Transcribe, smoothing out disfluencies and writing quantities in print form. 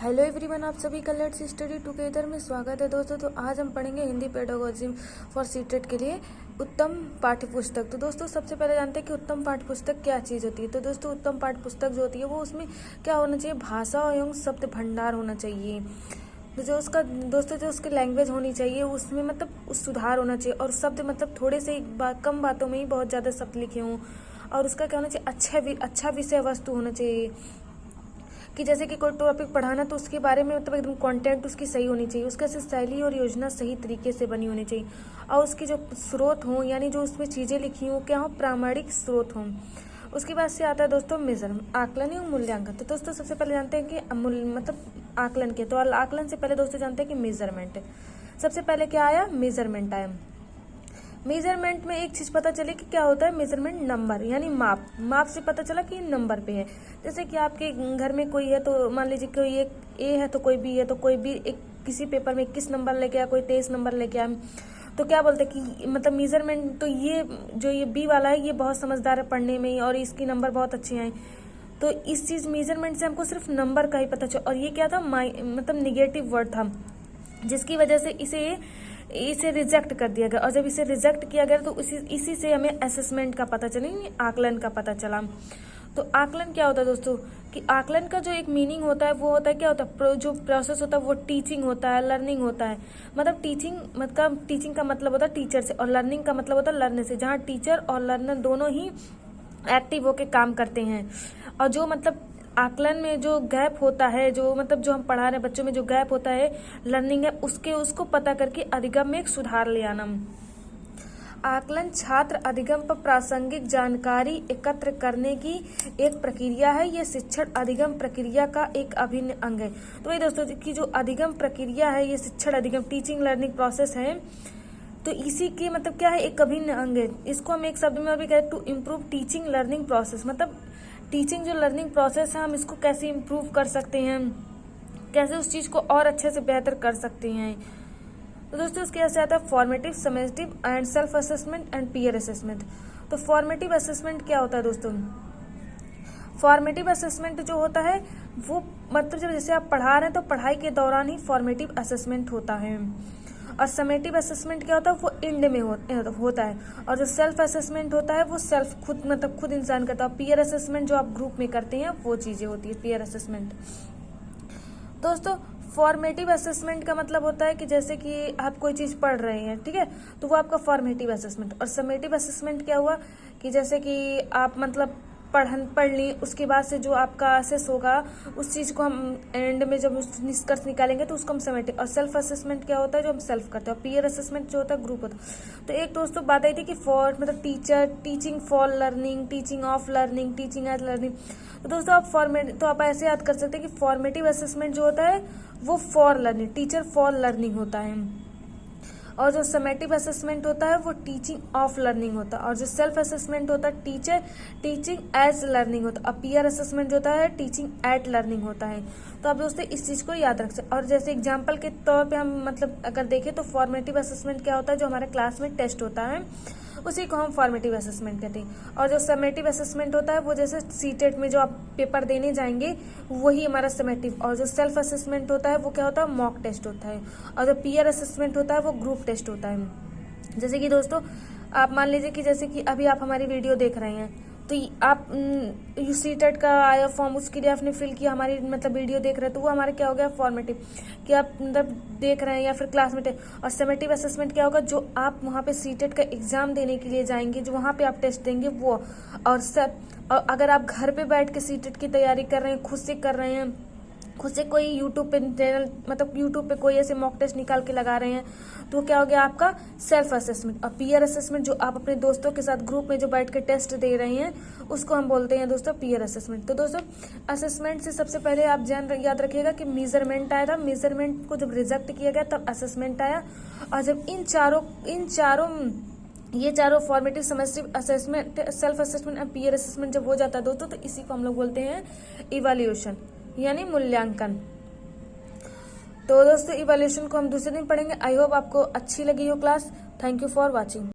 Hello everyone, आप सभी का लेट्स स्टडी टुगेदर में स्वागत है दोस्तों। तो आज हम पढ़ेंगे हिंदी पेडागोजी फॉर सीटेट के लिए उत्तम पाठ्य पुस्तक। तो दोस्तों सबसे पहले जानते हैं कि उत्तम पाठ्य पुस्तक क्या चीज़ होती है। तो दोस्तों उत्तम पाठ्य पुस्तक जो होती है वो उसमें क्या होना चाहिए, भाषा एवं शब्द भंडार होना चाहिए। तो जो उसका दोस्तों जो उसकी लैंग्वेज होनी चाहिए उसमें मतलब सुधार होना चाहिए, और शब्द मतलब थोड़े से कम बातों में ही बहुत ज़्यादा शब्द लिखे हों, और उसका क्या होना चाहिए, अच्छा विषय वस्तु होना चाहिए। कि जैसे कि कोई टॉपिक पढ़ाना तो उसके बारे में मतलब एकदम कंटेंट उसकी सही होनी चाहिए, उसका शैली और योजना सही तरीके से बनी होनी चाहिए, और उसकी जो स्रोत हों यानी जो उसमें चीज़ें लिखी हों क्या हो, प्रामाणिक स्रोत हों। उसके बाद से आता है दोस्तों मेजर, आकलन एवं मूल्यांकन। तो दोस्तों सबसे पहले जानते हैं कि मतलब आकलन के, तो आकलन से पहले दोस्तों जानते हैं कि मेजरमेंट। सबसे पहले क्या आया, मेजरमेंट आया। मेजरमेंट में एक चीज़ पता चले कि क्या होता है, मेजरमेंट नंबर यानी माप से पता चला कि नंबर पे है। जैसे कि आपके घर में कोई है तो मान लीजिए कोई एक ए है तो कोई बी है, तो कोई बी एक किसी पेपर में 21 नंबर लेके आया, कोई 23 नंबर लेके आया, तो क्या बोलते हैं कि मतलब मेजरमेंट, तो ये जो ये बी वाला है ये बहुत समझदार है पढ़ने में और इसकी नंबर बहुत अच्छे आए। तो इस चीज़ मेजरमेंट से हमको सिर्फ नंबर का ही पता चला, और ये क्या था मतलब निगेटिव वर्ड था, जिसकी वजह से इसे रिजेक्ट कर दिया गया। और जब इसे रिजेक्ट किया गया तो इसी से हमें असेसमेंट का पता चला, आकलन का पता चला। तो आकलन क्या होता है दोस्तों, कि आकलन का जो एक मीनिंग होता है वो होता है क्या होता है, जो प्रोसेस होता है वो टीचिंग होता है, लर्निंग होता है। मतलब टीचिंग का मतलब होता है टीचर से, और लर्निंग का मतलब होता है लर्नर से, जहाँ टीचर और लर्नर दोनों ही एक्टिव होके काम करते हैं। और जो मतलब आकलन में जो गैप होता है, जो मतलब जो हम पढ़ा रहे हैं बच्चों में जो गैप होता है लर्निंग है उसको पता करके अधिगम में एक सुधार ले आना। आकलन छात्र अधिगम पर प्रासंगिक जानकारी एकत्र करने की एक प्रक्रिया है। ये शिक्षण अधिगम प्रक्रिया का एक अभिन्न अंग है। तो ये दोस्तों की जो अधिगम प्रक्रिया है, ये शिक्षण अधिगम टीचिंग लर्निंग प्रोसेस है, तो इसी के मतलब क्या है, एक अभिन्न अंग है। इसको हम एक शब्द में भी कहते हैं to improve teaching learning process. मतलब टीचिंग जो लर्निंग प्रोसेस है हम इसको कैसे इम्प्रूव कर सकते हैं, कैसे उस चीज़ को और अच्छे से बेहतर कर सकते हैं। तो दोस्तों इसके ऐसे आता है formative, summative and self assessment and peer assessment. तो फॉर्मेटिव असेसमेंट क्या होता है दोस्तों, फॉर्मेटिव असेसमेंट जो होता है वो मतलब जब जैसे आप पढ़ा रहे हैं तो पढ़ाई के दौरान ही फॉर्मेटिव असेसमेंट होता है। और समेटिव असेसमेंट क्या होता है, वो एंड में होता है। और जो सेल्फ असेसमेंट होता है वो सेल्फ खुद इंसान करता है। पीयर असेसमेंट जो आप ग्रुप में करते हैं वो चीज़ें होती है पीयर असेसमेंट। दोस्तों फॉर्मेटिव असेसमेंट का मतलब होता है कि जैसे कि आप कोई चीज़ पढ़ रहे हैं, ठीक है, तो वो आपका फॉर्मेटिव असेसमेंट। और समेटिव असेसमेंट क्या हुआ कि जैसे कि आप मतलब पढ़ ली, उसके बाद से जो आपका असेस होगा उस चीज़ को हम एंड में जब निष्कर्ष निकालेंगे तो उसको हम समेटिव। और सेल्फ असेसमेंट क्या होता है, जो हम सेल्फ करते हैं। और पीयर असेसमेंट जो होता है ग्रुप होता है। तो एक दोस्तों बात आई थी कि फॉर मतलब teaching for learning, teaching of learning, teaching as learning. तो दोस्तों आप ऐसे याद कर सकते हैं कि फॉर्मेटिव असेसमेंट जो होता है वो for learning, teacher for learning होता है। और जो समेटिव असेसमेंट होता है वो टीचिंग ऑफ लर्निंग होता है। और जो सेल्फ असेसमेंट होता है टीचिंग एज लर्निंग होता है। और पीयर असेसमेंट जो होता है टीचिंग एट लर्निंग होता है। तो आप दोस्तों इस चीज़ को याद रख सकते। और जैसे एग्जाम्पल के तौर पे हम मतलब अगर देखें तो फॉर्मेटिव असेसमेंट क्या होता है, जो हमारे क्लास में टेस्ट होता है उसी को हम फॉर्मेटिव असेसमेंट कहते हैं। और जो समेटिव असेसमेंट होता है वो जैसे सीटेट में जो आप पेपर देने जाएंगे वही हमारा समेटिव। और जो सेल्फ असेसमेंट होता है वो क्या होता है, मॉक टेस्ट होता है। और जो पीयर असेसमेंट होता है वो ग्रुप टेस्ट होता है। जैसे कि दोस्तों आप मान लीजिए कि जैसे कि अभी आप हमारी वीडियो देख रहे हैं, तो आप सीटेट का आया फॉर्म, उसके लिए आपने फिल किया, हमारी मतलब वीडियो देख रहे हैं, तो वो हमारा क्या हो गया फॉर्मेटिव, कि आप मतलब देख रहे हैं या फिर क्लास में। और समेटिव असेसमेंट क्या होगा, जो आप वहाँ पे सीटेट का एग्जाम देने के लिए जाएंगे, जो वहाँ पे आप टेस्ट देंगे वो। और अगर आप घर पे बैठ के सीटेट की तैयारी कर रहे हैं, खुद से कर रहे हैं, खुद से कोई यूट्यूब पे चैनल मतलब यूट्यूब पे कोई ऐसे मॉक टेस्ट निकाल के लगा रहे हैं, तो क्या हो गया आपका सेल्फ असेसमेंट। और पीयर असेसमेंट जो आप अपने दोस्तों के साथ ग्रुप में जो बैठ के टेस्ट दे रहे हैं उसको हम बोलते हैं दोस्तों पीयर असेसमेंट। तो दोस्तों असेसमेंट से सबसे पहले आप याद रखिएगा कि मेजरमेंट आया था, मेजरमेंट को जब रिजेक्ट किया गया तब असेसमेंट आया। और जब ये चारों formative, summative assessment, self assessment और पीयर असेसमेंट जब हो जाता है दोस्तों, तो इसी को हम लोग बोलते हैं इवैल्यूएशन यानी मूल्यांकन। तो दोस्तों इवैल्यूएशन को हम दूसरे दिन पढ़ेंगे। आई होप आपको अच्छी लगी हो class. Thank you for watching.